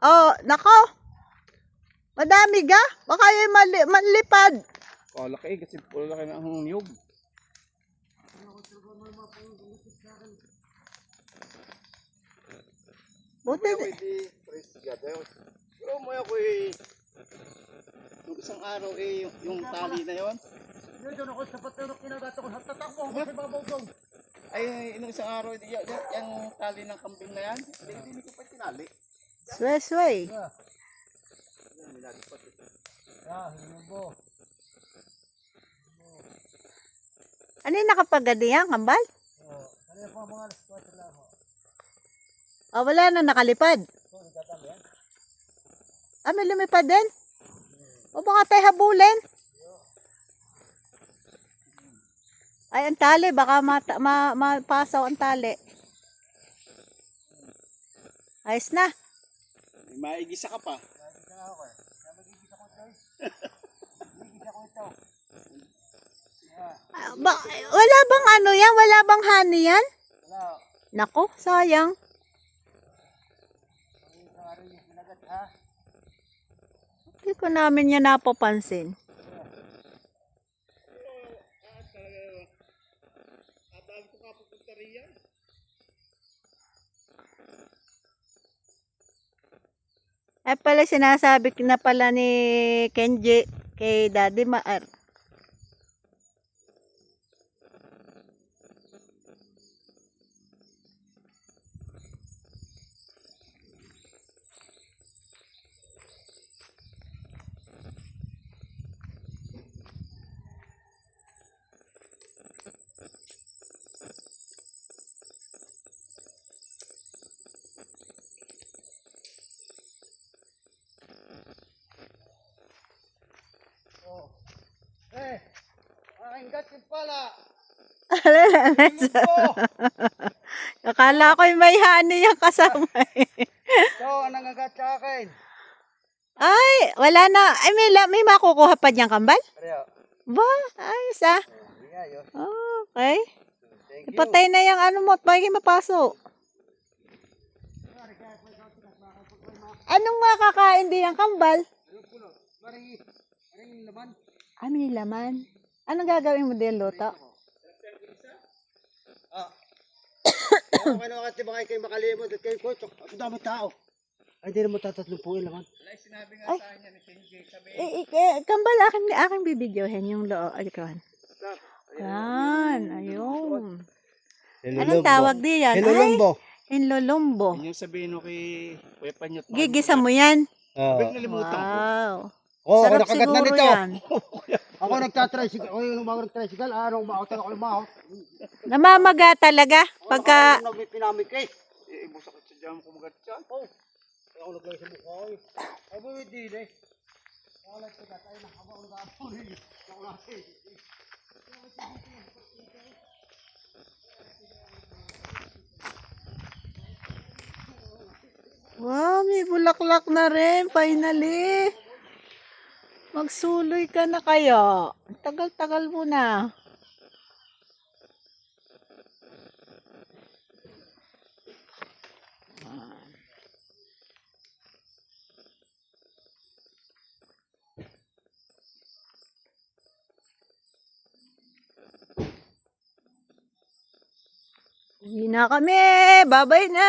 Oh, nako. Madami ga. Baka yung manlipad. Oh, laki kasi puro laki na ang niyog. Buti. Pero mo ako yung isang araw yung tali na yon. Doon ako sa patulog kinagato ko sa tatak mo. Kasi babaw doon. Ay, yung isang araw, yung tali ng kambing na yan, hindi ko pa tinali. Sway. Hinubo. Ano yung nakapagadi yan, kambal? Ano yung mga alas 4 lang ho? Oh, wala na nakalipad. Ah, may lumipad din? O baka tayo habulin? Ay, ang tali. Baka mapasaw ang tali. Ayos na. May maigisa ka pa. Wala bang ano yan? Wala bang honey yan? Wala. Nako, sayang. Hindi ko namin yan napapansin. Ay pala sinasabi na pala ni Kenji kay Daddy Maar. Aking gatin pala. Akala ko may honey yung kasama. So, anong agat sa akin? Ay, wala na. Ay, may makukuha pa diyang kambal? Pareho. Ba, ayos ah. Ayos. Okay. Thank you. Ipatay na yung ano mo at bagay mapaso. Anong makakain din yung kambal? Maring laman. Ah, may laman. Anong gagawin mo din, luto? Ako kayo nakati ba kayo makalimot at kayo ko. Ang dami tao. Ay, di na mo tatatlupuin naman. Wala, sinabi nga sa kanya ni Kenji, sabi, Kambal, aking bibidyohin yung loo. Alikawan. Yan, ayun. Anong tawag di yan? Helolombo. Hinlolombo. yun yung sabihin mo kay Kuya Panyot. Gigisa mo yan. Sabi, nalimutan ko. Wow. Oo, Sarap nakagat na siguro nito. yan. Ako nagtatricycle. Ako yung mga nagtatricycle. Anong mahot ako yung mahot. Namamaga talaga. Pagka, Ako yung pinamikis. Ibusakit sa jam kumagat siya. Oh. Ako naglagay sa mukha ko. Ay, buwit din eh. Ako nagtagat. Ay, nakabang nakapunin. Ako natin. wow, may bulaklak na rin. Finally. Magsuloy ka na kaya. Tagal-tagal mo na. Uwi na kami. Bye-bye na.